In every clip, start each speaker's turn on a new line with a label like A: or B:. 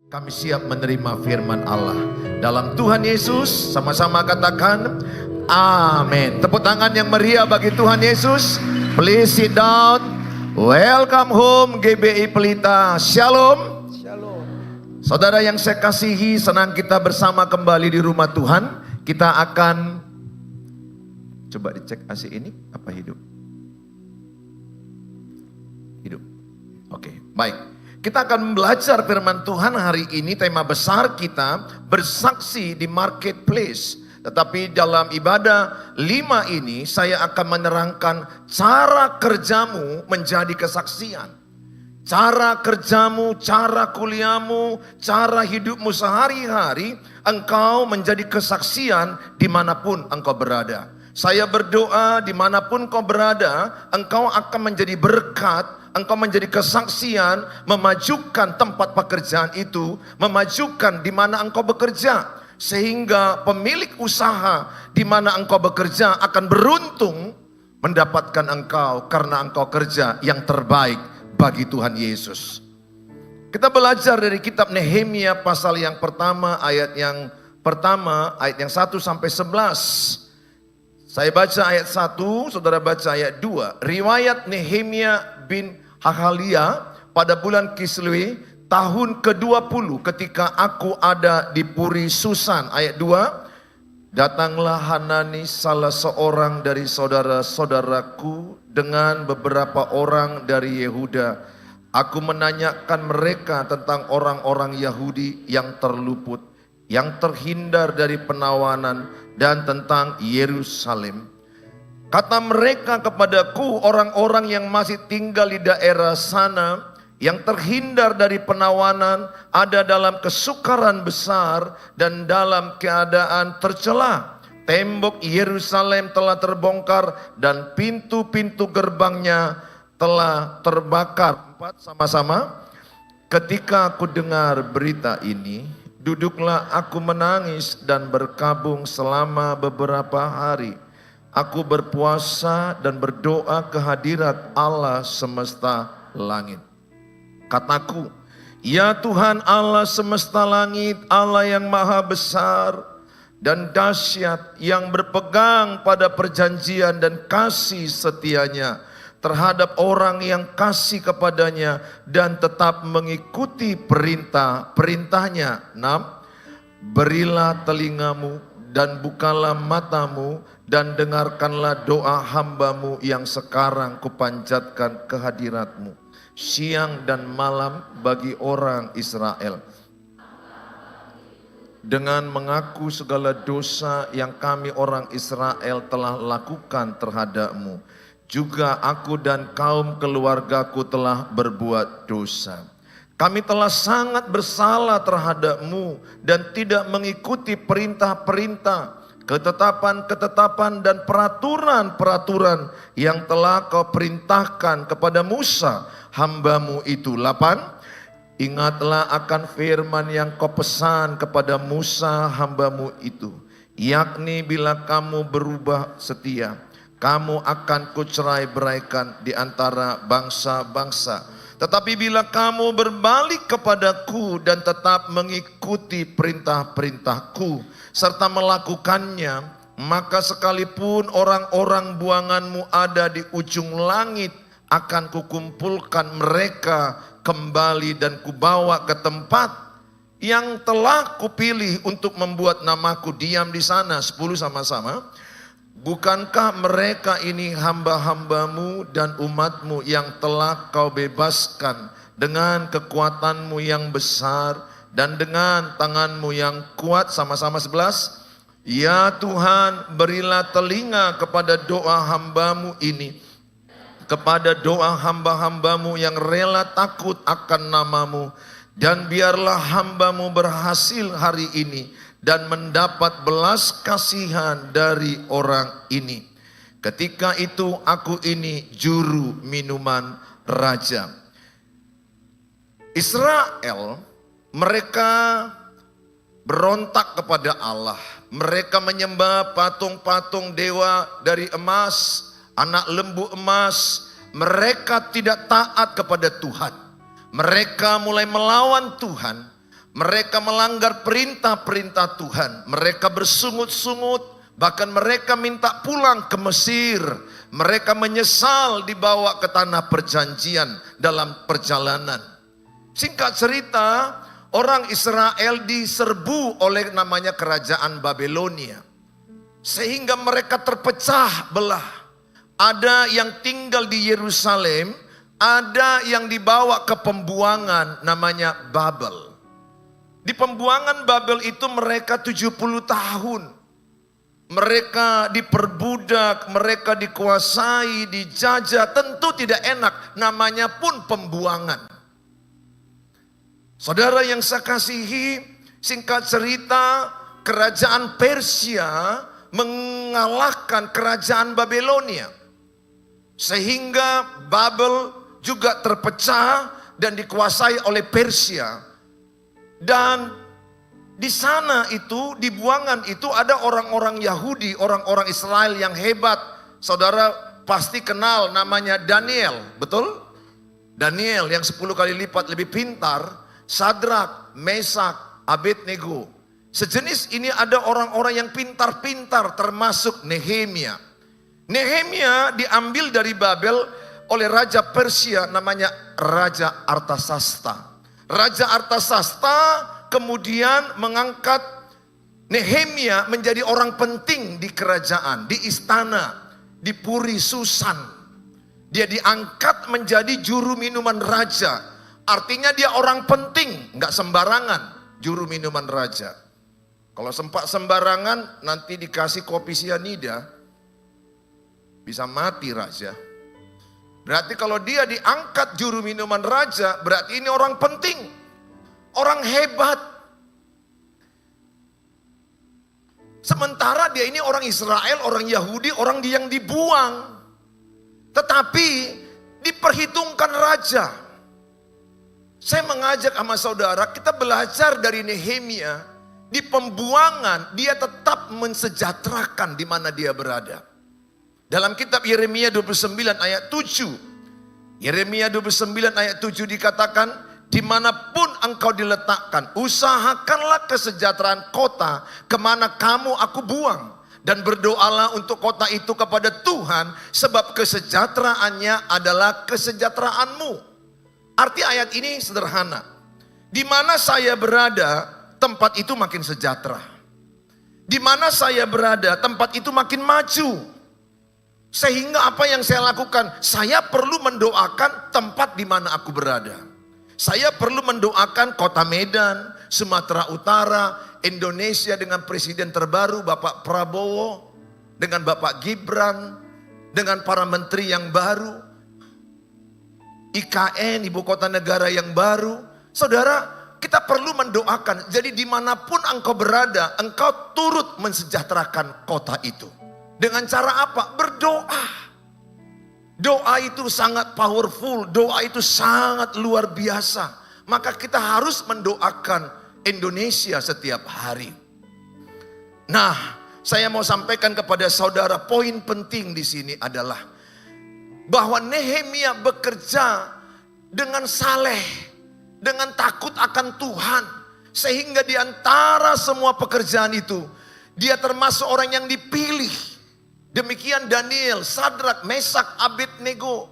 A: Kami siap menerima firman Allah. Dalam Tuhan Yesus, sama-sama katakan amin. Tepuk tangan yang meriah bagi Tuhan Yesus. Please sit down. Welcome home GBI Pelita. Shalom.
B: Shalom.
A: Saudara yang saya kasihi, senang kita bersama kembali di rumah Tuhan. Kita akan coba dicek AC ini apa hidup? Hidup. Oke, baik. Kita akan belajar firman Tuhan hari ini. Tema besar kita bersaksi di marketplace. Tetapi dalam ibadah 5 ini saya akan menerangkan cara kerjamu menjadi kesaksian. Cara kerjamu, cara kuliahmu, cara hidupmu sehari-hari, engkau menjadi kesaksian dimanapun engkau berada. Saya berdoa dimanapun kau berada, engkau akan menjadi berkat, engkau menjadi kesaksian, memajukan tempat pekerjaan itu, memajukan di mana engkau bekerja. Sehingga pemilik usaha di mana engkau bekerja akan beruntung mendapatkan engkau karena engkau kerja yang terbaik bagi Tuhan Yesus. Kita belajar dari kitab Nehemia pasal yang pertama, ayat yang 1 sampai 11. Saya baca ayat 1, saudara baca ayat 2. Riwayat Nehemia bin Hakalia pada bulan Kislew tahun ke-20 ketika aku ada di Puri Susan. Ayat 2. Datanglah Hanani salah seorang dari saudara-saudaraku dengan beberapa orang dari Yehuda. Aku menanyakan mereka tentang orang-orang Yahudi yang terluput, yang terhindar dari penawanan, dan tentang Yerusalem. Kata mereka kepadaku, orang-orang yang masih tinggal di daerah sana, yang terhindar dari penawanan, ada dalam kesukaran besar dan dalam keadaan tercela. Tembok Yerusalem telah terbongkar dan pintu-pintu gerbangnya telah terbakar. 4 sama-sama. Ketika aku dengar berita ini, duduklah aku menangis dan berkabung selama beberapa hari. Aku berpuasa dan berdoa ke hadirat Allah semesta langit. Kataku, ya Tuhan Allah semesta langit, Allah yang maha besar dan dahsyat, yang berpegang pada perjanjian dan kasih setianya terhadap orang yang kasih kepadanya dan tetap mengikuti perintah-perintahnya. 6. Berilah telingamu dan bukalah matamu dan dengarkanlah doa hambamu yang sekarang kupanjatkan ke hadiratmu siang dan malam bagi orang Israel, dengan mengaku segala dosa yang kami orang Israel telah lakukan terhadapmu. Juga aku dan kaum keluargaku telah berbuat dosa. Kami telah sangat bersalah terhadapmu dan tidak mengikuti perintah-perintah, ketetapan-ketetapan dan peraturan-peraturan yang telah kau perintahkan kepada Musa, hambamu itu. 8. Ingatlah akan firman yang kau pesan kepada Musa, hambamu itu, yakni bila kamu berubah setia, kamu akan kucerai-beraikan di antara bangsa-bangsa. Tetapi bila kamu berbalik kepadaku dan tetap mengikuti perintah-perintahku serta melakukannya, maka sekalipun orang-orang buanganmu ada di ujung langit, akan kukumpulkan mereka kembali dan kubawa ke tempat yang telah kupilih untuk membuat namaku diam di sana. 10 sama-sama. Bukankah mereka ini hamba-hambamu dan umatmu yang telah kau bebaskan dengan kekuatanmu yang besar dan dengan tanganmu yang kuat? Sama-sama 11. Ya Tuhan, berilah telinga kepada doa hambamu ini, kepada doa hamba-hambamu yang rela takut akan namamu, dan biarlah hambamu berhasil hari ini dan mendapat belas kasihan dari orang ini. Ketika itu aku ini juru minuman raja. Israel, mereka berontak kepada Allah. Mereka menyembah patung-patung dewa dari emas, anak lembu emas. Mereka tidak taat kepada Tuhan. Mereka mulai melawan Tuhan. Mereka melanggar perintah-perintah Tuhan. Mereka bersungut-sungut, bahkan mereka minta pulang ke Mesir. Mereka menyesal dibawa ke tanah perjanjian dalam perjalanan. Singkat cerita, orang Israel diserbu oleh namanya kerajaan Babelonia. Sehingga mereka terpecah belah. Ada yang tinggal di Yerusalem, ada yang dibawa ke pembuangan namanya Babel. Di pembuangan Babel itu mereka 70 tahun. Mereka diperbudak, mereka dikuasai, dijajah, tentu tidak enak, namanya pun pembuangan. Saudara yang saya kasihi, singkat cerita, kerajaan Persia mengalahkan kerajaan Babelonia. Sehingga Babel juga terpecah dan dikuasai oleh Persia. Dan di sana itu, di buangan itu ada orang-orang Yahudi, orang-orang Israel yang hebat. Saudara pasti kenal namanya Daniel, betul? Daniel yang 10 kali lipat lebih pintar, Sadrak, Mesak, Abednego. Sejenis ini ada orang-orang yang pintar-pintar termasuk Nehemia. Nehemia diambil dari Babel oleh Raja Persia namanya Raja Artasasta. Raja Artasasta kemudian mengangkat Nehemia menjadi orang penting di kerajaan, di istana, di Puri Susan. Dia diangkat menjadi juru minuman raja. Artinya dia orang penting, nggak sembarangan juru minuman raja. Kalau sempat sembarangan nanti dikasih kopi sianida, bisa mati raja. Berarti kalau dia diangkat juru minuman raja, berarti ini orang penting, orang hebat. Sementara dia ini orang Israel, orang Yahudi, orang yang dibuang. Tetapi diperhitungkan raja. Saya mengajak sama saudara, kita belajar dari Nehemia. Di pembuangan dia tetap mensejahterakan di mana dia berada. Dalam kitab Yeremia 29 ayat 7. Yeremia 29 ayat 7 dikatakan, dimanapun engkau diletakkan, usahakanlah kesejahteraan kota kemana kamu aku buang. Dan berdoalah untuk kota itu kepada Tuhan, sebab kesejahteraannya adalah kesejahteraanmu. Arti ayat ini sederhana. Di mana saya berada, tempat itu makin sejahtera. Di mana saya berada, tempat itu makin maju. Sehingga apa yang saya lakukan, saya perlu mendoakan tempat di mana aku berada. Saya perlu mendoakan kota Medan, Sumatera Utara, Indonesia dengan presiden terbaru Bapak Prabowo, dengan Bapak Gibran, dengan para menteri yang baru, IKN, ibu kota negara yang baru. Saudara, kita perlu mendoakan. Jadi dimanapun engkau berada, engkau turut mensejahterakan kota itu. Dengan cara apa? Berdoa. Doa itu sangat powerful, doa itu sangat luar biasa. Maka kita harus mendoakan Indonesia setiap hari. Nah, saya mau sampaikan kepada saudara, poin penting di sini adalah bahwa Nehemia bekerja dengan saleh, dengan takut akan Tuhan. Sehingga di antara semua pekerjaan itu, dia termasuk orang yang dipilih. Demikian Daniel, Sadrak, Mesak, Abednego.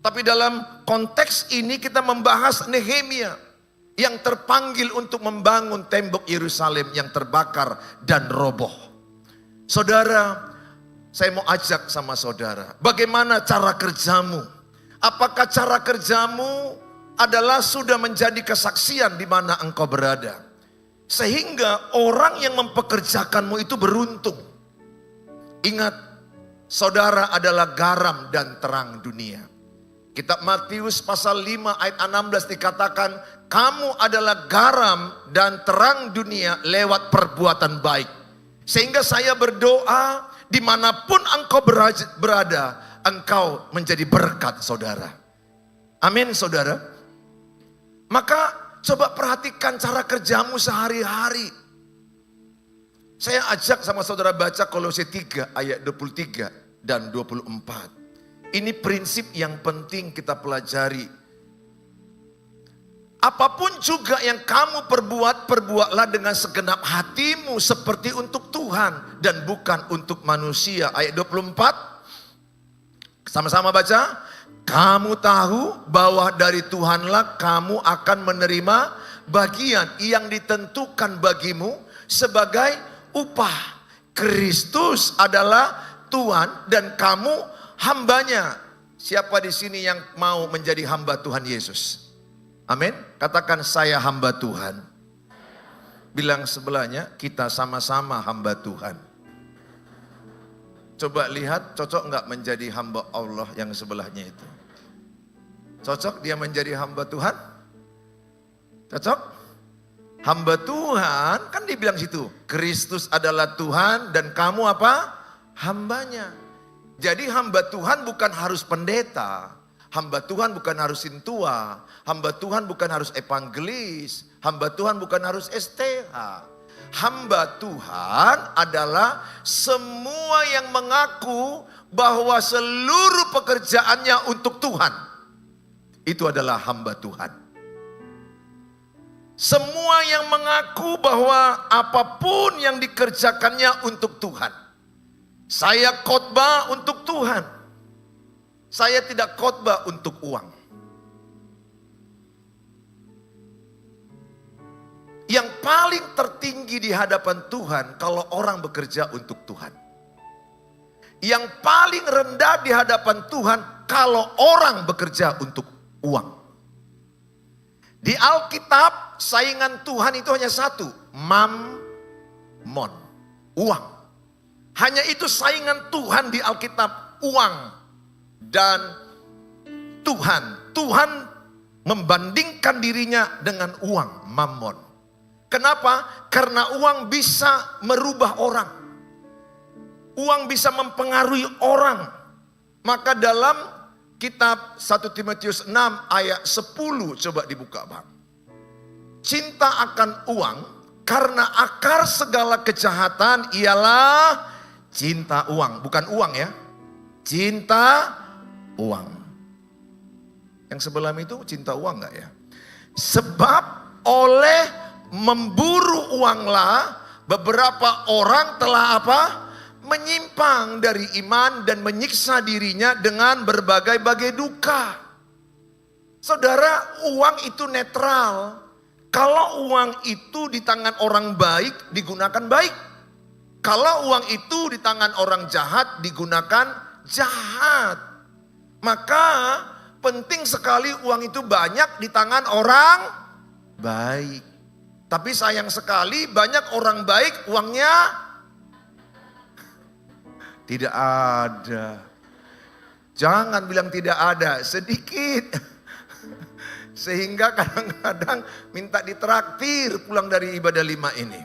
A: Tapi dalam konteks ini kita membahas Nehemia yang terpanggil untuk membangun tembok Yerusalem yang terbakar dan roboh. Saudara, saya mau ajak sama saudara, bagaimana cara kerjamu? Apakah cara kerjamu adalah sudah menjadi kesaksian di mana engkau berada? Sehingga orang yang mempekerjakanmu itu beruntung. Ingat, saudara adalah garam dan terang dunia. Kitab Matius pasal 5 ayat 16 dikatakan, kamu adalah garam dan terang dunia lewat perbuatan baik. Sehingga saya berdoa, dimanapun engkau berada, engkau menjadi berkat saudara. Amin saudara. Maka coba perhatikan cara kerjamu sehari-hari. Saya ajak sama saudara baca Kolose 3 ayat 23 dan 24. Ini prinsip yang penting kita pelajari. apapun juga yang kamu perbuat, perbuatlah dengan segenap hatimu seperti untuk Tuhan dan bukan untuk manusia. Ayat 24, sama-sama baca. Kamu tahu bahwa dari Tuhanlah kamu akan menerima bagian yang ditentukan bagimu sebagai upah. Kristus adalah Tuhan dan kamu hambanya. Siapa di sini yang mau menjadi hamba Tuhan Yesus? Amin. Katakan, saya hamba Tuhan. Bilang sebelahnya, kita sama-sama hamba Tuhan. Coba lihat, cocok nggak menjadi hamba Allah yang sebelahnya itu? Cocok dia menjadi hamba Tuhan? Cocok? Hamba Tuhan, kan dibilang situ, Kristus adalah Tuhan dan kamu apa? Hambanya. Jadi hamba Tuhan bukan harus pendeta. Hamba Tuhan bukan harus sintua, hamba Tuhan bukan harus evangelis, hamba Tuhan bukan harus STH. Hamba Tuhan adalah semua yang mengaku bahwa seluruh pekerjaannya untuk Tuhan. Itu adalah hamba Tuhan. Semua yang mengaku bahwa apapun yang dikerjakannya untuk Tuhan. Saya khotbah untuk Tuhan. Saya tidak khotbah untuk uang. Yang paling tertinggi di hadapan Tuhan kalau orang bekerja untuk Tuhan. Yang paling rendah di hadapan Tuhan kalau orang bekerja untuk uang. Di Alkitab saingan Tuhan itu hanya satu, mammon, uang. Hanya itu saingan Tuhan di Alkitab, uang. Dan Tuhan membandingkan dirinya dengan uang, mammon. Kenapa? Karena uang bisa merubah orang. Uang bisa mempengaruhi orang. Maka dalam kitab 1 Timotius 6 ayat 10, coba dibuka Bang. Cinta akan uang karena akar segala kejahatan ialah cinta uang. Bukan uang ya. Cinta uang. Yang sebelah itu cinta uang enggak ya? Sebab oleh memburu uanglah beberapa orang telah apa? Menyimpang dari iman dan menyiksa dirinya dengan berbagai-bagai duka. Saudara, uang itu netral. Kalau uang itu di tangan orang baik, digunakan baik. Kalau uang itu di tangan orang jahat, digunakan jahat. Maka penting sekali uang itu banyak di tangan orang baik. Tapi sayang sekali banyak orang baik uangnya tidak ada. Jangan bilang tidak ada, sedikit. Sehingga kadang-kadang minta ditraktir pulang dari ibadah 5 ini.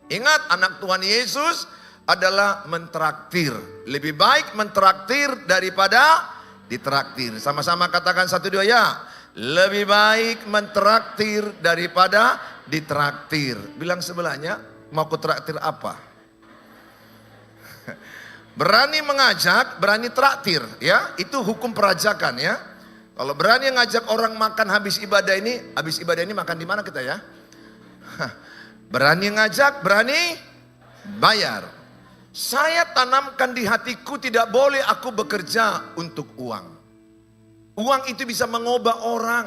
A: Ingat, anak Tuhan Yesus adalah mentraktir. Lebih baik mentraktir daripada ditraktir. Sama-sama katakan 1, 2 ya. Lebih baik mentraktir daripada ditraktir. Bilang sebelahnya, mau kutraktir apa? Berani mengajak, berani traktir ya. Itu hukum perajakan ya. Kalau berani ngajak orang makan habis ibadah ini makan di mana kita ya? Berani ngajak, berani bayar. Saya tanamkan di hatiku tidak boleh aku bekerja untuk uang. Uang itu bisa mengubah orang.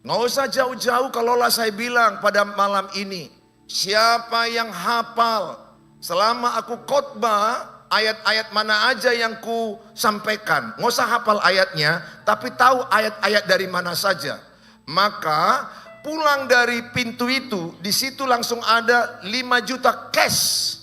A: Nggak usah jauh-jauh kalaulah saya bilang pada malam ini. Siapa yang hafal selama aku khotbah ayat-ayat mana aja yang ku sampaikan. Nggak usah hafal ayatnya, tapi tahu ayat-ayat dari mana saja. Maka pulang dari pintu itu, di situ langsung ada 5 juta cash.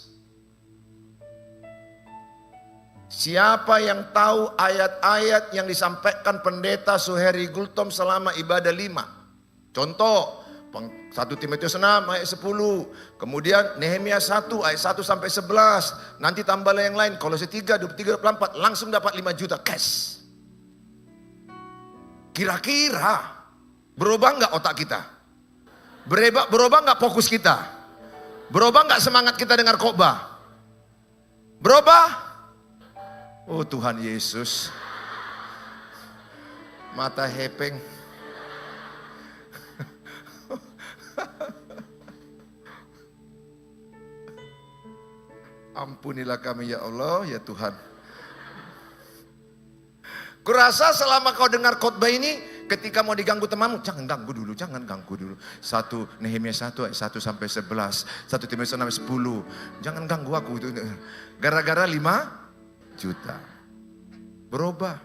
A: Siapa yang tahu ayat-ayat yang disampaikan pendeta Suheri Gultom selama ibadah 5? Contoh, 1 Timotius 6 ayat 10. Kemudian Nehemia 1 ayat 1 sampai 11. Nanti tambahlah yang lain. Kolose 3, 23, 24. Langsung dapat 5 juta cash. Kira-kira berubah nggak otak kita? Berubah nggak fokus kita? Berubah nggak semangat kita dengar khotbah? Berubah? Oh Tuhan Yesus. Mata hepeng. Ampunilah kami ya Allah, ya Tuhan. Kurasa selama kau dengar khotbah ini, ketika mau diganggu temanmu, jangan ganggu dulu, jangan ganggu dulu. 1 Nehemia 1 ayat 1 sampai 11, 1 Timotius 6 ayat 10. Jangan ganggu aku itu. Gara-gara 5 juta. Berubah.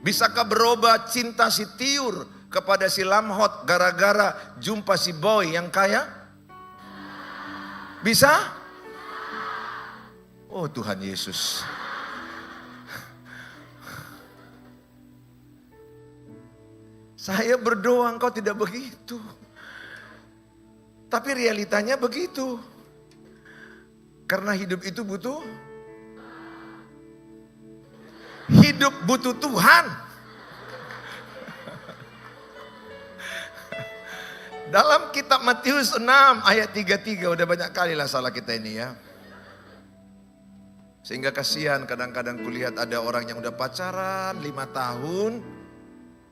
A: Bisakah berubah cinta si Tiur kepada si Lamhot gara-gara jumpa si boy yang kaya? Bisa? Oh Tuhan Yesus. Saya berdoa engkau tidak begitu. Tapi realitanya begitu. Karena hidup itu butuh. Hidup butuh Tuhan. Dalam kitab Matius 6 ayat 33, udah banyak kali lah salah kita ini ya. Sehingga kasihan kadang-kadang kulihat ada orang yang udah pacaran 5 tahun.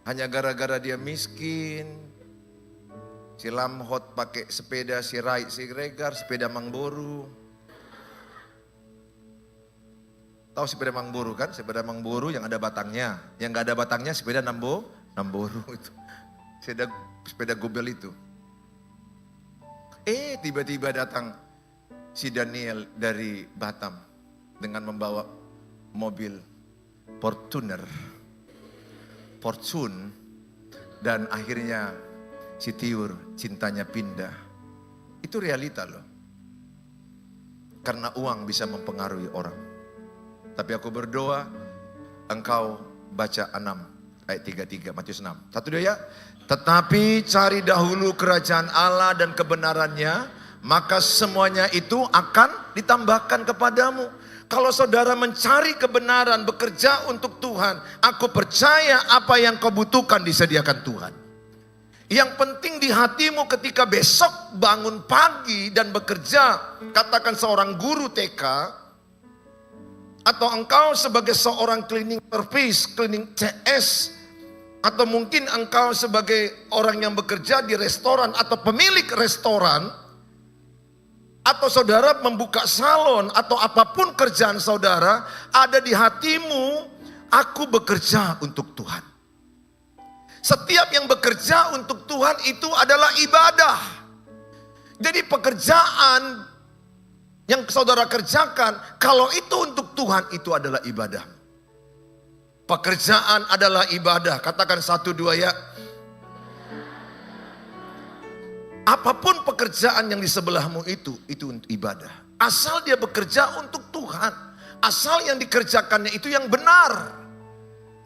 A: Hanya gara-gara dia miskin. Si Lamhot pakai sepeda, si Regar sepeda Mangboru. Tahu sepeda Mangboru kan? Sepeda Mangboru yang ada batangnya. Yang gak ada batangnya sepeda Namboru itu. Sepeda gobel itu. Tiba-tiba datang si Daniel dari Batam dengan membawa mobil Fortune, dan akhirnya si Tiur cintanya pindah. Itu realita loh. Karena uang bisa mempengaruhi orang. Tapi aku berdoa, engkau baca 6 ayat 33 Matius 6. 1 2 ya. Tetapi cari dahulu kerajaan Allah dan kebenarannya, maka semuanya itu akan ditambahkan kepadamu. Kalau saudara mencari kebenaran, bekerja untuk Tuhan, aku percaya apa yang kau butuhkan disediakan Tuhan. Yang penting di hatimu ketika besok bangun pagi dan bekerja, katakan seorang guru TK, atau engkau sebagai seorang cleaning service, cleaning CS, atau mungkin engkau sebagai orang yang bekerja di restoran atau pemilik restoran, atau saudara membuka salon, atau apapun kerjaan saudara, ada di hatimu, aku bekerja untuk Tuhan. Setiap yang bekerja untuk Tuhan itu adalah ibadah. Jadi pekerjaan yang saudara kerjakan, kalau itu untuk Tuhan, itu adalah ibadah. Pekerjaan adalah ibadah. Katakan 1 2 ya. Apapun pekerjaan yang di sebelahmu itu untuk ibadah. Asal dia bekerja untuk Tuhan. Asal yang dikerjakannya itu yang benar.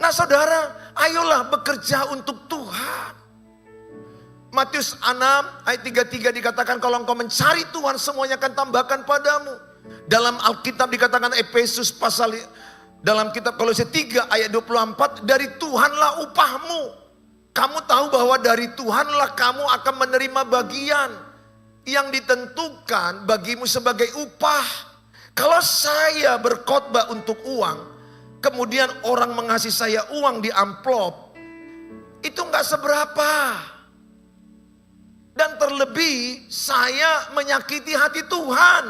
A: Nah saudara, ayolah bekerja untuk Tuhan. Matius 6 ayat 33 dikatakan, kalau engkau mencari Tuhan, semuanya akan tambahkan padamu. Dalam Alkitab dikatakan Efesus pasal, dalam kitab Kolose 3 ayat 24, dari Tuhanlah upahmu. Kamu tahu bahwa dari Tuhanlah kamu akan menerima bagian yang ditentukan bagimu sebagai upah. Kalau saya berkhotbah untuk uang, kemudian orang mengasih saya uang di amplop, itu enggak seberapa. Dan terlebih saya menyakiti hati Tuhan.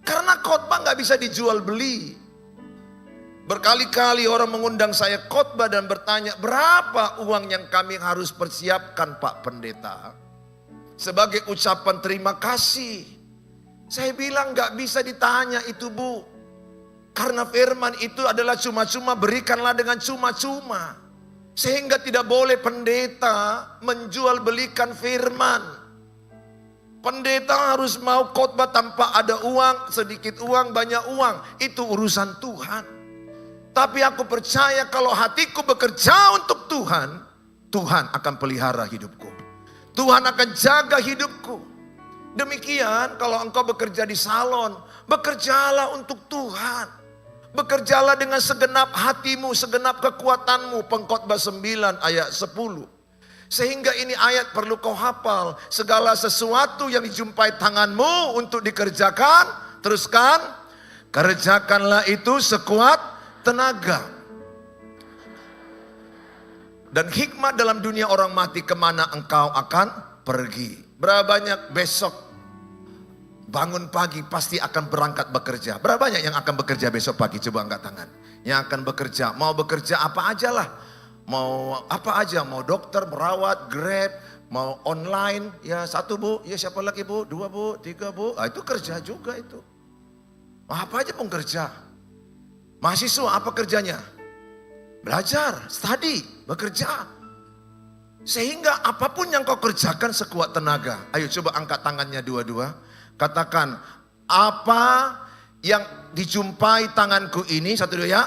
A: Karena khotbah enggak bisa dijual beli. Berkali-kali orang mengundang saya khotbah dan bertanya, berapa uang yang kami harus persiapkan Pak Pendeta? Sebagai ucapan terima kasih. Saya bilang gak bisa ditanya itu Bu. Karena firman itu adalah cuma-cuma, berikanlah dengan cuma-cuma. Sehingga tidak boleh pendeta menjual belikan firman. Pendeta harus mau khotbah tanpa ada uang, sedikit uang, banyak uang. Itu urusan Tuhan. Tapi aku percaya kalau hatiku bekerja untuk Tuhan, Tuhan akan pelihara hidupku. Tuhan akan jaga hidupku. Demikian kalau engkau bekerja di salon, bekerjalah untuk Tuhan. Bekerjalah dengan segenap hatimu, segenap kekuatanmu. Pengkhotbah 9 ayat 10. Sehingga ini ayat perlu kau hafal. Segala sesuatu yang dijumpai tanganmu untuk dikerjakan, teruskan, kerjakanlah itu sekuat tenaga. Dan hikmat dalam dunia orang mati, kemana engkau akan pergi. Berapa banyak besok bangun pagi pasti akan berangkat bekerja. Berapa banyak yang akan bekerja besok pagi? Coba angkat tangan. Yang akan bekerja, mau bekerja apa aja lah. Mau apa aja, mau dokter, merawat, grab, mau online. Ya 1 bu, ya siapa lagi bu, 2 bu, 3 bu. Itu kerja juga itu. Apa aja pun kerja. Mahasiswa apa kerjanya? Belajar, study, bekerja. Sehingga apapun yang kau kerjakan sekuat tenaga. Ayo coba angkat tangannya dua-dua. Katakan, apa yang dijumpai tanganku ini, 1 2 ya.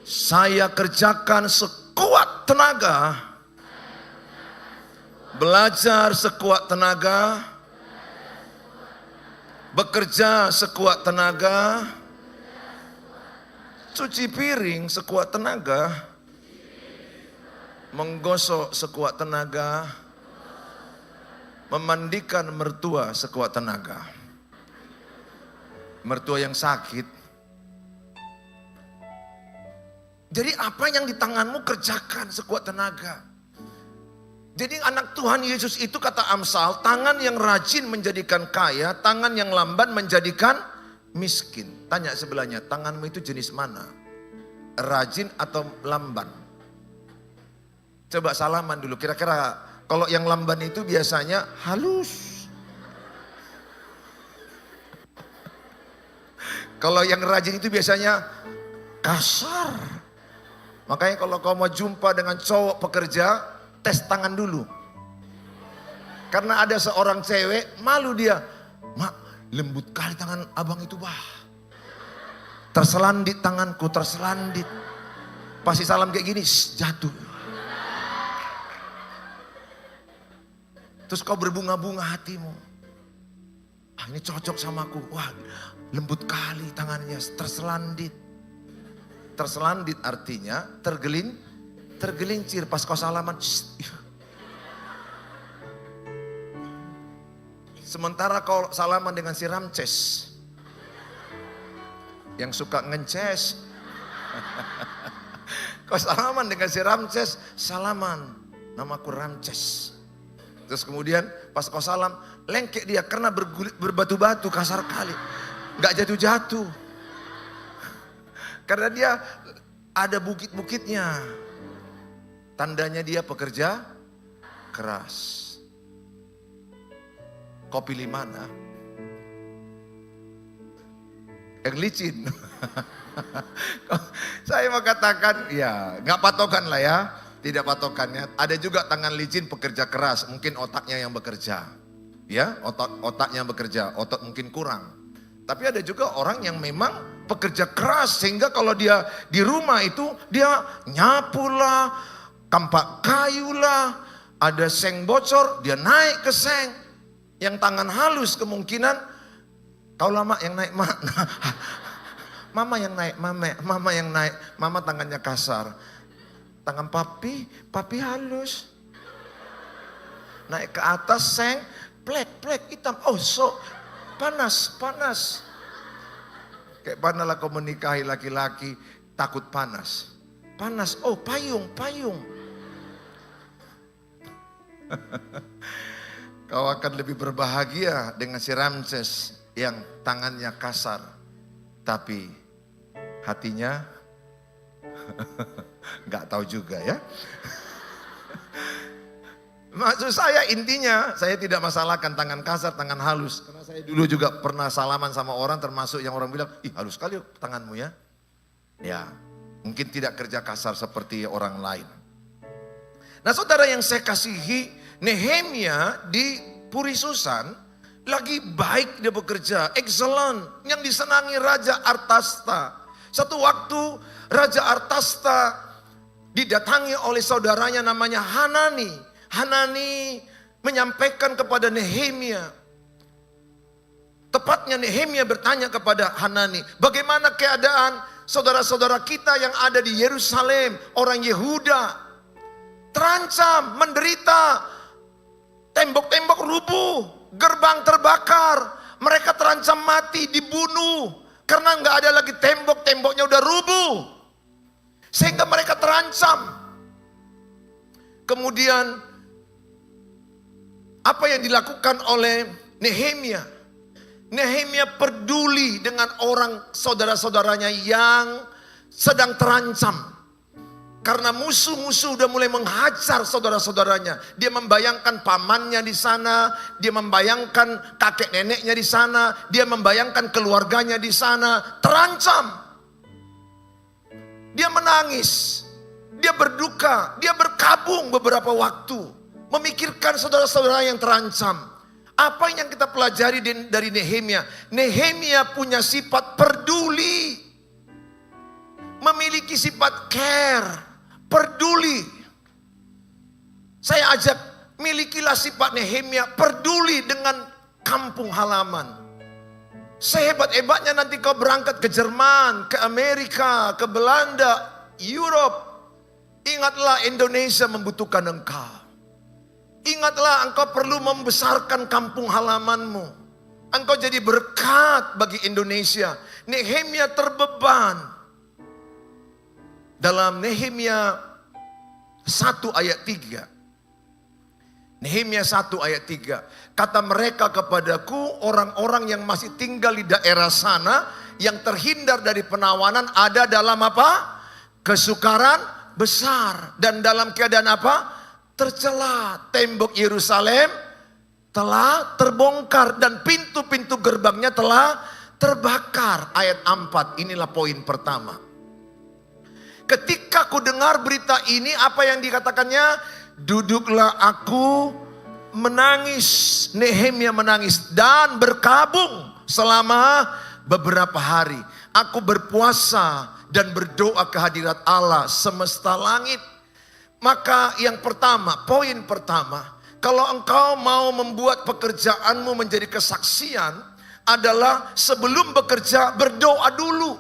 A: Saya kerjakan sekuat tenaga. Belajar sekuat tenaga. Bekerja sekuat tenaga. Cuci piring sekuat tenaga, menggosok sekuat tenaga, memandikan mertua sekuat tenaga. Mertua yang sakit. Jadi apa yang di tanganmu kerjakan sekuat tenaga. Jadi anak Tuhan Yesus itu kata Amsal, tangan yang rajin menjadikan kaya, tangan yang lamban menjadikan miskin. Tanya sebelahnya, tanganmu itu jenis mana? Rajin atau lamban? Coba salaman dulu. Kira-kira kalau yang lamban itu biasanya halus. Kalau yang rajin itu biasanya kasar. Makanya kalau kau mau jumpa dengan cowok pekerja, tes tangan dulu. Karena ada seorang cewek, malu dia. Mak, lembut kali tangan abang itu, bah. Terselandit tanganku, terselandit. Pasti salam kayak gini, jatuh. Terus kau berbunga-bunga hatimu. Ini cocok sama aku. Wah, lembut kali tangannya, terselandit. Terselandit artinya tergelincir. Pas kau salaman, sementara kau salaman dengan si Ramces yang suka ngences. Kau salaman dengan si Ramces, salaman, namaku Ramces. Terus kemudian pas kau salam, lengkek dia karena berbatu-batu, kasar kali. Gak jatuh-jatuh. Karena dia ada bukit-bukitnya. Tandanya dia pekerja keras. Kau pilih mana? Yang licin. Saya mau katakan, ya nggak patokan lah ya. Tidak patokannya. Ada juga tangan licin pekerja keras. Mungkin otaknya yang bekerja. Ya, otaknya bekerja. Otak mungkin kurang. Tapi ada juga orang yang memang pekerja keras. Sehingga kalau dia di rumah itu, dia nyapu lah, kampak kayu lah. Ada seng bocor, dia naik ke seng. Yang tangan halus kemungkinan, kau lama yang naik, mak. Mama yang naik, mama yang naik. Mama tangannya kasar. Tangan papi halus. Naik ke atas seng, plek hitam. Oh panas. Kayak mana lah kau menikahi laki-laki takut panas. Panas, oh payung. Kau akan lebih berbahagia dengan si Ramses yang tangannya kasar. Tapi hatinya nggak tahu juga ya. Maksud saya intinya, saya tidak masalahkan tangan kasar, tangan halus. Karena saya dulu juga pernah salaman sama orang termasuk yang orang bilang, ih halus sekali tanganmu ya. Ya, mungkin tidak kerja kasar seperti orang lain. Nah saudara yang saya kasihi, Nehemia di Puri Susan lagi baik dia bekerja, excellent, yang disenangi Raja Artasta. Satu waktu Raja Artasta didatangi oleh saudaranya namanya Hanani. Hanani menyampaikan kepada Nehemia. Tepatnya Nehemia bertanya kepada Hanani, bagaimana keadaan saudara-saudara kita yang ada di Yerusalem, orang Yehuda, terancam, menderita, tembok-tembok rubuh, gerbang terbakar, mereka terancam mati, dibunuh, karena nggak ada lagi tembok, temboknya udah rubuh. Sehingga mereka terancam. Kemudian apa yang dilakukan oleh Nehemia? Nehemia peduli dengan orang saudara-saudaranya yang sedang terancam. Karena musuh-musuh udah mulai menghajar saudara-saudaranya. Dia membayangkan pamannya di sana, dia membayangkan kakek neneknya di sana, dia membayangkan keluarganya di sana, terancam. Dia menangis, dia berduka, dia berkabung beberapa waktu, memikirkan saudara-saudara yang terancam. Apa yang kita pelajari dari Nehemia? Nehemia punya sifat peduli, memiliki sifat care, peduli. Saya ajak, milikilah sifat Nehemia, peduli dengan kampung halaman. Sehebat-hebatnya nanti kau berangkat ke Jerman, ke Amerika, ke Belanda, Europe. Ingatlah Indonesia membutuhkan engkau. Ingatlah engkau perlu membesarkan kampung halamanmu. Engkau jadi berkat bagi Indonesia. Nehemia terbeban. Dalam Nehemia 1 ayat 3. Nehemia 1 ayat 3. Kata mereka kepadaku, orang-orang yang masih tinggal di daerah sana, yang terhindar dari penawanan, ada dalam apa? Kesukaran besar. Dan dalam keadaan apa? Tercela. Tembok Yerusalem telah terbongkar dan pintu-pintu gerbangnya telah terbakar. Ayat 4, inilah poin pertama. Ketika ku dengar berita ini, apa yang dikatakannya? Duduklah aku menangis. Nehemia menangis dan berkabung selama beberapa hari. Aku berpuasa dan berdoa ke hadirat Allah semesta langit. Maka yang pertama, poin pertama, kalau engkau mau membuat pekerjaanmu menjadi kesaksian, adalah sebelum bekerja berdoa dulu.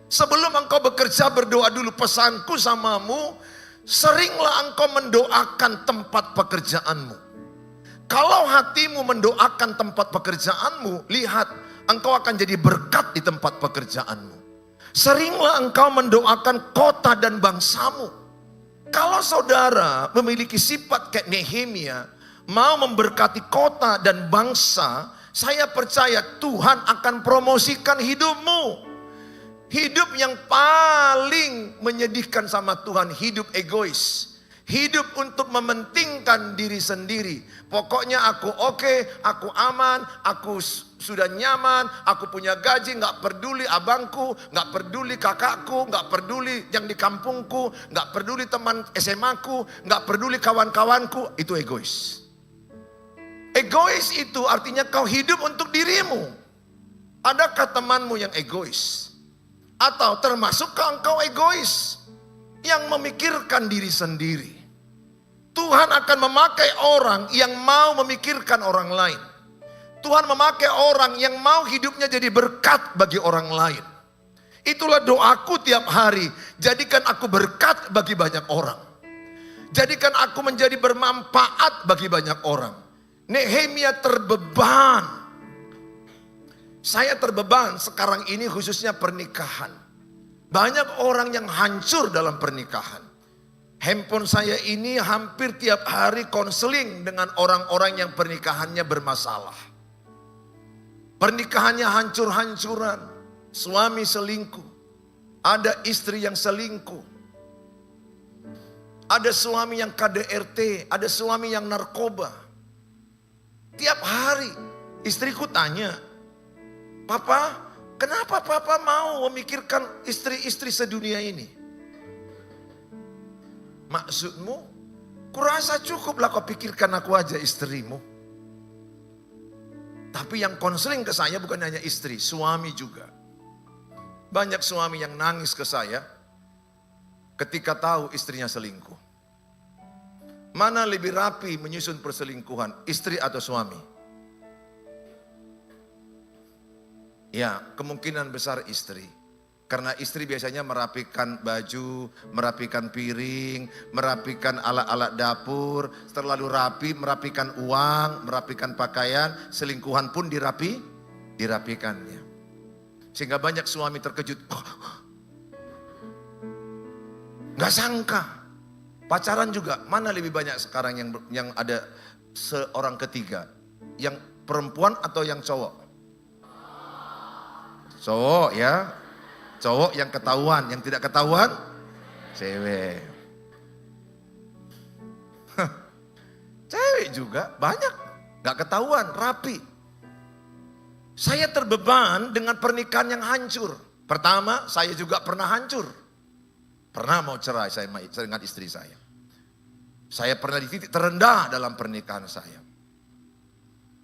A: Sebelum engkau bekerja berdoa dulu. Pesanku samamu, seringlah engkau mendoakan tempat pekerjaanmu. Kalau hatimu mendoakan tempat pekerjaanmu, lihat engkau akan jadi berkat di tempat pekerjaanmu. Seringlah engkau mendoakan kota dan bangsamu. Kalau saudara memiliki sifat kayak Nehemia, mau memberkati kota dan bangsa, saya percaya Tuhan akan promosikan hidupmu. Hidup yang paling menyedihkan sama Tuhan, hidup egois. Hidup untuk mementingkan diri sendiri. Pokoknya aku oke, aku aman, aku sudah nyaman, aku punya gaji, gak peduli abangku, gak peduli kakakku, gak peduli yang di kampungku, gak peduli teman SMA-ku, gak peduli kawan-kawanku. Itu egois. Egois itu artinya kau hidup untuk dirimu. Adakah temanmu yang egois? Atau termasukkah engkau egois yang memikirkan diri sendiri? Tuhan akan memakai orang yang mau memikirkan orang lain. Tuhan memakai orang yang mau hidupnya jadi berkat bagi orang lain. Itulah doaku tiap hari. Jadikan aku berkat bagi banyak orang. Jadikan aku menjadi bermanfaat bagi banyak orang. Nehemia terbeban. Saya terbeban sekarang ini khususnya pernikahan. Banyak orang yang hancur dalam pernikahan. Handphone saya ini hampir tiap hari konseling dengan orang-orang yang pernikahannya bermasalah. Pernikahannya hancur-hancuran. Suami selingkuh. Ada istri yang selingkuh. Ada suami yang KDRT. Ada suami yang narkoba. Tiap hari istriku tanya, Papa, kenapa Papa mau memikirkan istri-istri sedunia ini? Maksudmu? Kurasa cukuplah kau pikirkan aku aja istrimu. Tapi yang konseling ke saya bukan hanya istri, suami juga. Banyak suami yang nangis ke saya ketika tahu istrinya selingkuh. Mana lebih rapi menyusun perselingkuhan, istri atau suami? Ya, kemungkinan besar istri. Karena istri biasanya merapikan baju, merapikan piring, merapikan alat-alat dapur, terlalu rapi, merapikan uang, merapikan pakaian, selingkuhan pun dirapikannya. Sehingga banyak suami terkejut. Gak sangka. Pacaran juga, mana lebih banyak sekarang yang ada seorang ketiga? Yang perempuan atau yang cowok? Cowok ya. Cowok yang ketahuan, yang tidak ketahuan cewek. Cewek juga banyak, gak ketahuan, rapi. Saya terbeban dengan pernikahan yang hancur. Pertama, saya juga pernah hancur. Pernah mau cerai saya dengan istri saya. Saya pernah di titik terendah dalam pernikahan saya.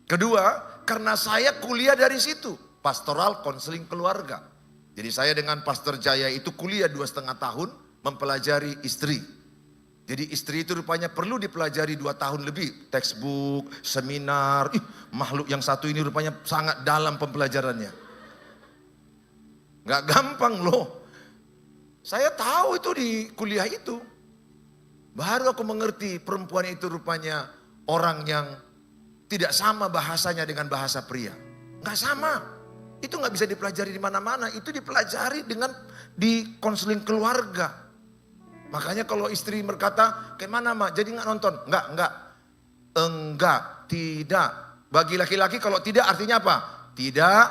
A: Kedua, karena saya kuliah dari situ. Pastoral konseling keluarga. Jadi saya dengan Pastor Jaya itu kuliah 2,5 tahun mempelajari istri. Jadi istri itu rupanya perlu dipelajari 2 tahun lebih. Textbook, seminar. Makhluk yang satu ini rupanya sangat dalam pembelajarannya. Gak gampang loh. Saya tahu itu di kuliah itu. Baru aku mengerti perempuan itu rupanya orang yang tidak sama bahasanya dengan bahasa pria. Gak sama. Itu gak bisa dipelajari di mana-mana. Itu dipelajari di konseling keluarga. Makanya kalau istri berkata, kayak mana mak? Jadi gak nonton? Enggak, tidak. Bagi laki-laki kalau tidak artinya apa? Tidak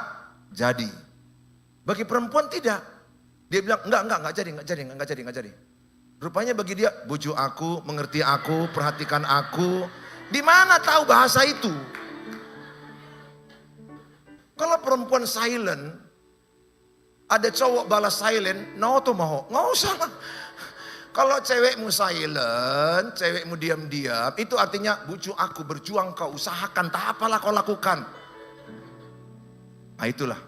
A: jadi. Bagi perempuan tidak. Dia bilang, enggak jadi. Rupanya bagi dia, bujuk aku, mengerti aku, perhatikan aku. Di mana tahu bahasa itu? Kalau perempuan silent, ada cowok balas silent, no tuh mau, nggak usah. Kalau cewekmu silent, cewekmu diam-diam, itu artinya bujuk aku, berjuang kau, usahakan, tak apalah kau lakukan. Nah itulah,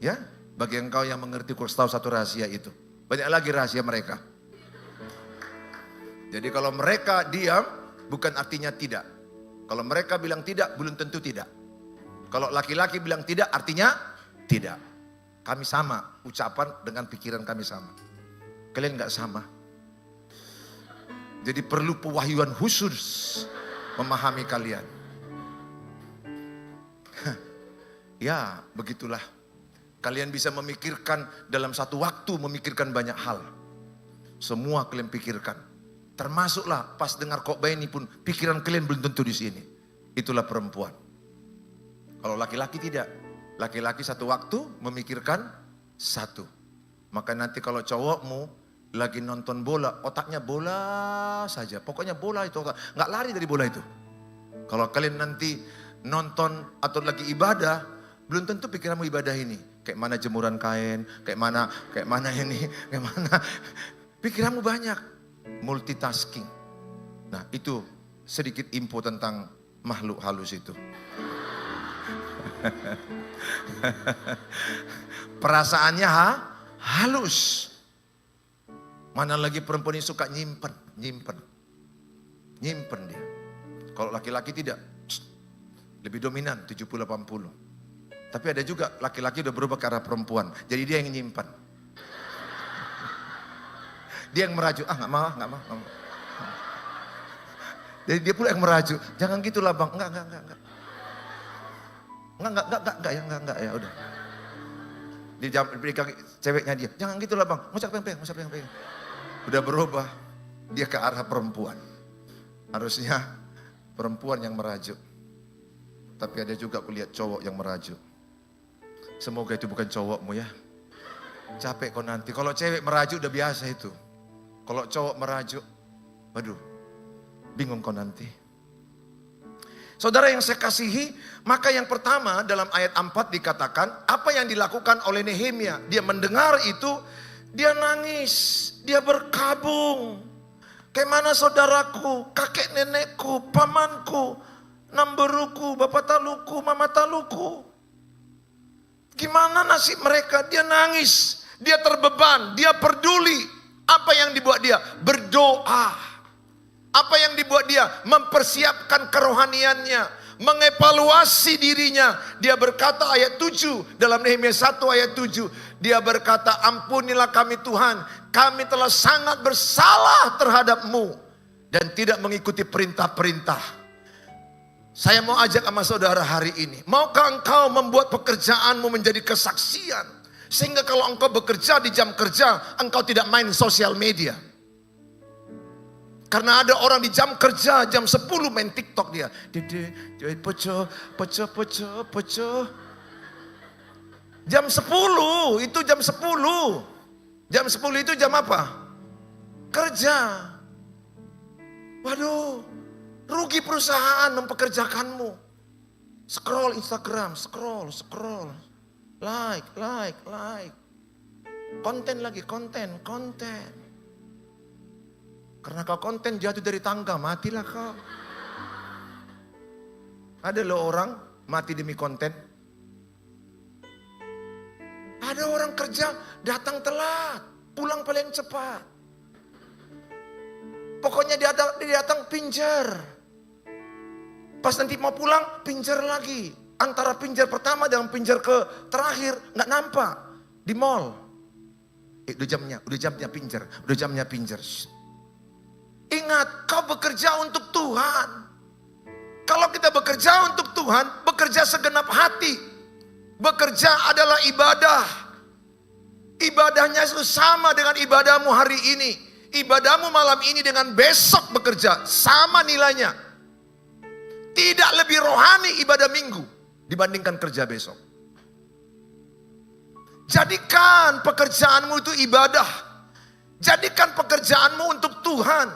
A: ya. Bagi engkau yang mengerti, kau tahu satu rahasia itu. Banyak lagi rahasia mereka. Jadi kalau mereka diam, bukan artinya tidak. Kalau mereka bilang tidak, belum tentu tidak. Kalau laki-laki bilang tidak, artinya tidak. Kami sama, ucapan dengan pikiran kami sama. Kalian gak sama. Jadi perlu pewahyuan khusus memahami kalian. Ya, begitulah. Kalian bisa memikirkan dalam satu waktu, memikirkan banyak hal. Semua kalian pikirkan. Termasuklah pas dengar khotbah ini pun, pikiran kalian belum tentu di sini. Itulah perempuan. Kalau laki-laki tidak. Laki-laki satu waktu memikirkan satu. Maka nanti kalau cowokmu lagi nonton bola, otaknya bola saja. Pokoknya bola itu, nggak lari dari bola itu. Kalau kalian nanti nonton atau lagi ibadah, belum tentu pikiranmu ibadah ini. Kayak mana jemuran kain, kayak mana ini, kayak mana. Pikiranmu banyak, multitasking. Nah itu sedikit info tentang makhluk halus itu. Perasaannya halus. Mana lagi perempuan ini suka nyimpen dia. Kalau laki-laki tidak, lebih dominan 70-80. Tapi ada juga laki-laki udah berubah ke arah perempuan. Jadi dia yang nyimpan. Dia yang merajuk. Nggak mau. Jadi dia pula yang merajuk. Jangan gitulah bang. Enggak. Enggak ya udah. Dia berikan ceweknya dia. Jangan gitulah bang. Ngucap peng. Udah berubah. Dia ke arah perempuan. Harusnya perempuan yang merajuk. Tapi ada juga kulihat cowok yang merajuk. Semoga itu bukan cowokmu ya. Capek kau nanti. Kalau cewek merajuk udah biasa itu. Kalau cowok merajuk, waduh, bingung kau nanti. Saudara yang saya kasihi, maka yang pertama dalam ayat 4 dikatakan, apa yang dilakukan oleh Nehemia. Dia mendengar itu, dia nangis, dia berkabung. Kayak mana saudaraku, kakek nenekku, pamanku, namberuku, bapak taluku, mama taluku. Gimana nasib mereka? Dia nangis, dia terbeban, dia peduli. Apa yang dibuat dia? Berdoa. Apa yang dibuat dia? Mempersiapkan kerohaniannya, mengevaluasi dirinya. Dia berkata ayat 7 dalam Nehemia 1 ayat 7. Dia berkata, ampunilah kami Tuhan, kami telah sangat bersalah terhadap-Mu dan tidak mengikuti perintah-perintah. Saya mau ajak sama saudara hari ini. Maukah engkau membuat pekerjaanmu menjadi kesaksian? Sehingga kalau engkau bekerja di jam kerja, engkau tidak main sosial media. Karena ada orang di jam kerja, jam 10 main TikTok dia. Dede, poco, poco, poco, poco. Jam 10, itu jam 10. Jam 10 itu jam apa? Kerja. Waduh, rugi perusahaan mempekerjakanmu. Scroll Instagram, scroll. Like. Konten lagi, konten. Karena kau konten jatuh dari tangga, matilah kau. Ada loh orang mati demi konten. Ada orang kerja datang telat, pulang paling cepat. Pokoknya dia datang pinjer. Pas nanti mau pulang, pinjer lagi. Antara pinjer pertama dengan pinjer ke terakhir, nggak nampak. Di mall. Udah jamnya pinjer. Shh. Ingat, kau bekerja untuk Tuhan. Kalau kita bekerja untuk Tuhan, bekerja segenap hati. Bekerja adalah ibadah. Ibadahnya itu sama dengan ibadahmu hari ini. Ibadahmu malam ini dengan besok bekerja, sama nilainya. Tidak lebih rohani ibadah minggu dibandingkan kerja besok. Jadikan pekerjaanmu itu ibadah. Jadikan pekerjaanmu untuk Tuhan.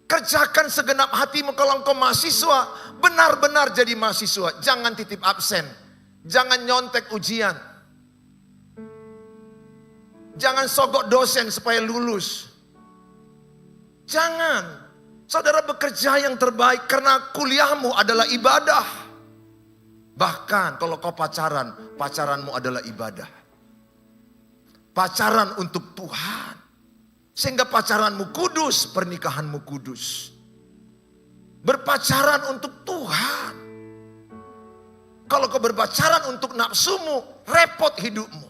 A: Kerjakan segenap hatimu. Kalau engkau mahasiswa, benar-benar jadi mahasiswa. Jangan titip absen. Jangan nyontek ujian. Jangan sogok dosen supaya lulus. Jangan. Saudara bekerja yang terbaik karena kuliahmu adalah ibadah. Bahkan kalau kau pacaranmu adalah ibadah. Pacaran untuk Tuhan. Sehingga pacaranmu kudus, pernikahanmu kudus. Berpacaran untuk Tuhan. Kalau kau berpacaran untuk nafsumu, repot hidupmu.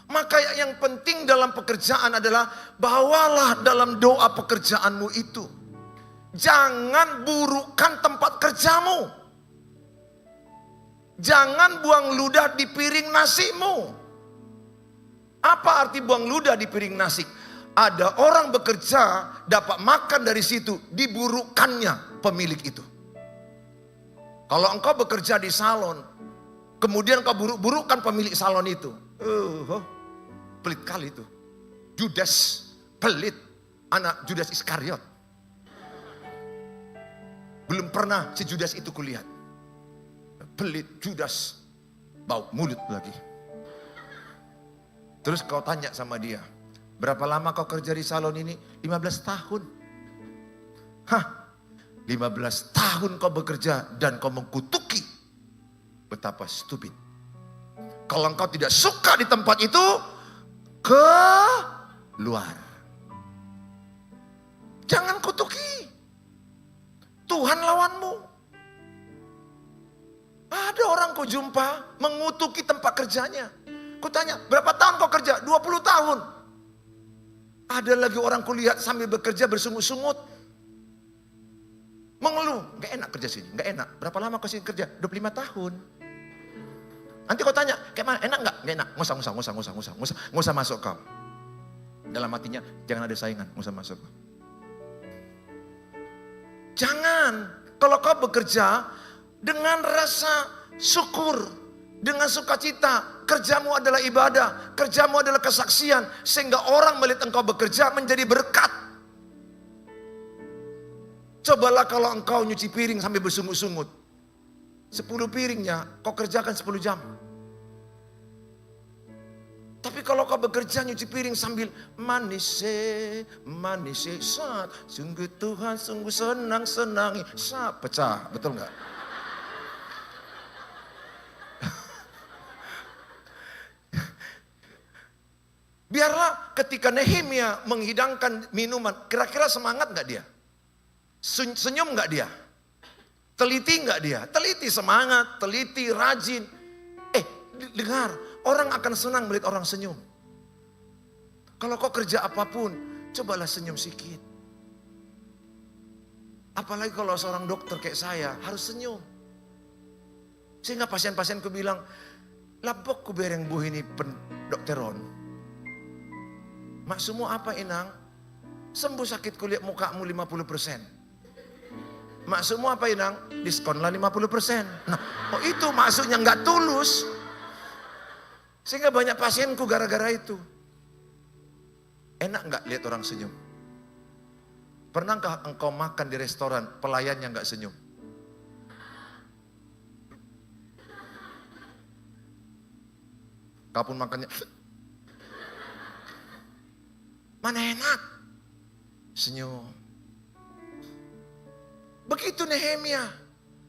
A: Maka yang penting dalam pekerjaan adalah bawalah dalam doa pekerjaanmu itu. Jangan burukkan tempat kerjamu. Jangan buang ludah di piring nasimu. Apa arti buang ludah di piring nasi? Ada orang bekerja dapat makan dari situ, diburukkannya pemilik itu. Kalau engkau bekerja di salon, kemudian kau buruk-burukkan pemilik salon itu. Pelit kali itu. Judas, pelit. Anak Judas Iskariot. Belum pernah si Judas itu kulihat. Pelit, Judas. Bau mulut lagi. Terus kau tanya sama dia. Berapa lama kau kerja di salon ini? 15 tahun. 15 tahun kau bekerja dan kau mengkutuki. Betapa stupid. Kalau engkau tidak suka di tempat itu, keluar. Jangan kutuki. Tuhan lawanmu. Ada orang kau jumpa mengutuki tempat kerjanya. Ku tanya, berapa tahun kau kerja? 20 tahun. Ada lagi orang kulihat sambil bekerja bersungut-sungut. Mengeluh, gak enak kerja sini, gak enak. Berapa lama kau sini kerja? 25 tahun. Nanti kau tanya, kayak mana? Enak gak? Gak enak. Nggak usah masuk kau. Dalam hatinya, jangan ada saingan, nggak usah masuk. Jangan. Kalau kau bekerja dengan rasa syukur, dengan sukacita, kerjamu adalah ibadah, kerjamu adalah kesaksian, sehingga orang melihat engkau bekerja menjadi berkat. Cobalah kalau engkau nyuci piring sambil bersungut-sungut. 10 piringnya kau kerjakan 10 jam. Tapi kalau kau bekerja nyuci piring sambil manis, saat sungguh Tuhan sungguh senangi, saat pecah, betul nggak? Biarlah ketika Nehemia menghidangkan minuman, kira-kira semangat nggak dia? Senyum nggak dia? Teliti nggak dia? Teliti, semangat, teliti, rajin. Dengar, orang akan senang melihat orang senyum. Kalau kau kerja apapun, cobalah senyum sedikit. Apalagi kalau seorang dokter kayak saya, harus senyum. Sehingga pasien-pasienku bilang, lapok ku bereng buh ini dokteron. Maksudmu apa Inang? Sembuh sakit kulit mukamu 50%. Maksudmu apa Inang? Diskonlah 50%. Nah, oh itu maksudnya nggak tulus. Sehingga banyak pasienku gara-gara itu. Enak nggak lihat orang senyum? Pernahkah engkau makan di restoran, pelayannya nggak senyum? Kau pun makannya, mana enak? Senyum. Begitu Nehemia.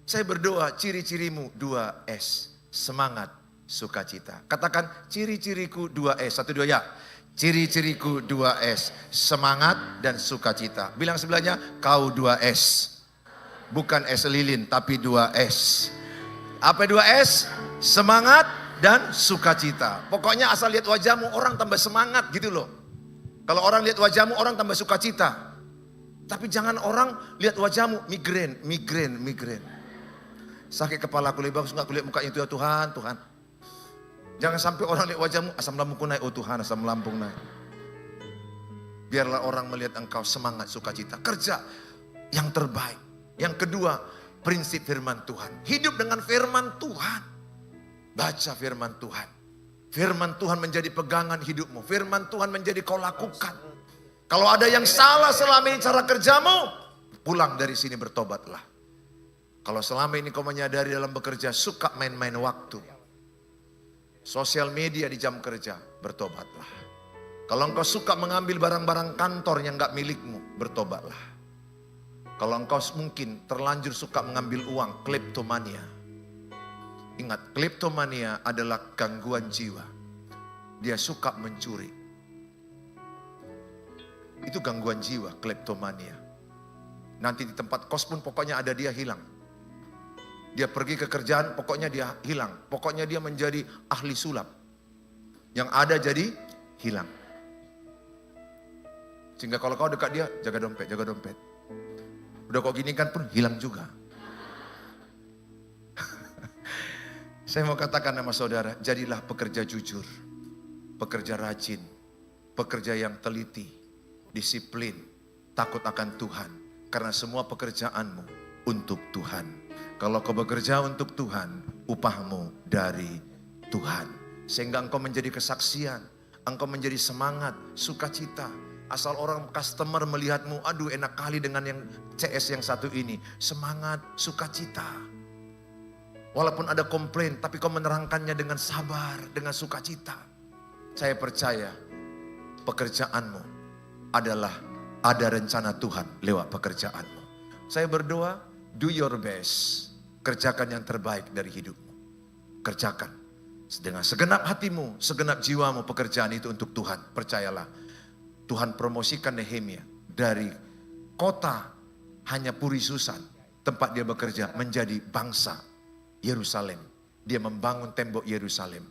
A: Saya berdoa, ciri-cirimu 2S. Semangat, sukacita. Katakan, ciri-ciriku 2S. 1, 2 ya. Ciri-ciriku 2S. Semangat dan sukacita. Bilang sebelahnya, kau 2S. Bukan S lilin, tapi 2S. Apa 2S? Semangat dan sukacita. Pokoknya asal lihat wajahmu, orang tambah semangat gitu loh. Kalau orang lihat wajahmu, orang tambah sukacita. Tapi jangan orang lihat wajahmu, migrain. Sakit kepala aku lebih bagus nggak kulihat mukanya itu ya Tuhan. Jangan sampai orang lihat wajahmu, asam lambungku naik, oh Tuhan asam lambung naik. Biarlah orang melihat engkau semangat, sukacita. Kerja yang terbaik. Yang kedua, prinsip firman Tuhan. Hidup dengan firman Tuhan. Baca firman Tuhan. Firman Tuhan menjadi pegangan hidupmu. Firman Tuhan menjadi kau lakukan. Kalau ada yang salah selama ini cara kerjamu, pulang dari sini bertobatlah. Kalau selama ini kau menyadari dalam bekerja suka main-main waktu, sosial media di jam kerja, bertobatlah. Kalau engkau suka mengambil barang-barang kantor yang gak milikmu, bertobatlah. Kalau engkau mungkin terlanjur suka mengambil uang, kleptomania. Ingat, kleptomania adalah gangguan jiwa. Dia suka mencuri. Itu gangguan jiwa, kleptomania. Nanti di tempat kos pun pokoknya ada dia hilang. Dia pergi ke kerjaan, pokoknya dia hilang. Pokoknya dia menjadi ahli sulap. Yang ada jadi hilang. Sehingga kalau kau dekat dia, jaga dompet. Udah kok gini kan pun hilang juga. Saya mau katakan sama saudara, jadilah pekerja jujur, pekerja rajin, pekerja yang teliti, disiplin, takut akan Tuhan. Karena semua pekerjaanmu untuk Tuhan. Kalau kau bekerja untuk Tuhan, upahmu dari Tuhan. Sehingga engkau menjadi kesaksian, engkau menjadi semangat, sukacita. Asal orang customer melihatmu, aduh enak kali dengan yang CS yang satu ini. Semangat, sukacita. Walaupun ada komplain, tapi kau menerangkannya dengan sabar, dengan sukacita. Saya percaya pekerjaanmu adalah ada rencana Tuhan lewat pekerjaanmu. Saya berdoa, do your best. Kerjakan yang terbaik dari hidupmu. Kerjakan dengan segenap hatimu, segenap jiwamu pekerjaan itu untuk Tuhan. Percayalah, Tuhan promosikan Nehemia dari kota hanya Puri Susan, tempat dia bekerja, menjadi bangsa Yerusalem. Dia membangun tembok Yerusalem.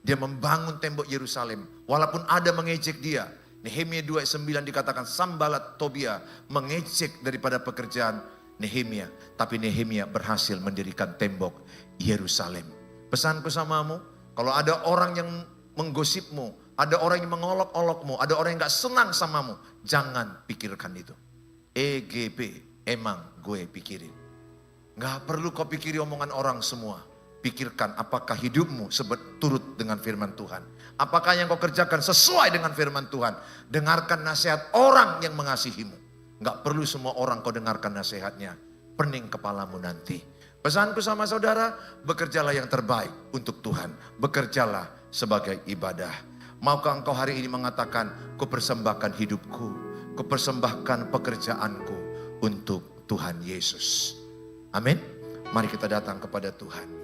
A: Dia membangun tembok Yerusalem. Walaupun ada mengejek dia. Nehemia 2:9 dikatakan Sambalat Tobia mengejek daripada pekerjaan Nehemia. Tapi Nehemia berhasil mendirikan tembok Yerusalem. Pesanku samamu, kalau ada orang yang menggosipmu, ada orang yang mengolok-olokmu, ada orang yang gak senang samamu, jangan pikirkan itu. EGP, emang gue pikirin. Gak perlu kau pikiri omongan orang semua. Pikirkan apakah hidupmu turut dengan firman Tuhan. Apakah yang kau kerjakan sesuai dengan firman Tuhan. Dengarkan nasihat orang yang mengasihimu. Gak perlu semua orang kau dengarkan nasihatnya. Pening kepalamu nanti. Pesanku sama saudara, bekerjalah yang terbaik untuk Tuhan. Bekerjalah sebagai ibadah. Maukah engkau hari ini mengatakan, ku persembahkan hidupku. Ku persembahkan pekerjaanku untuk Tuhan Yesus. Amin. Mari kita datang kepada Tuhan.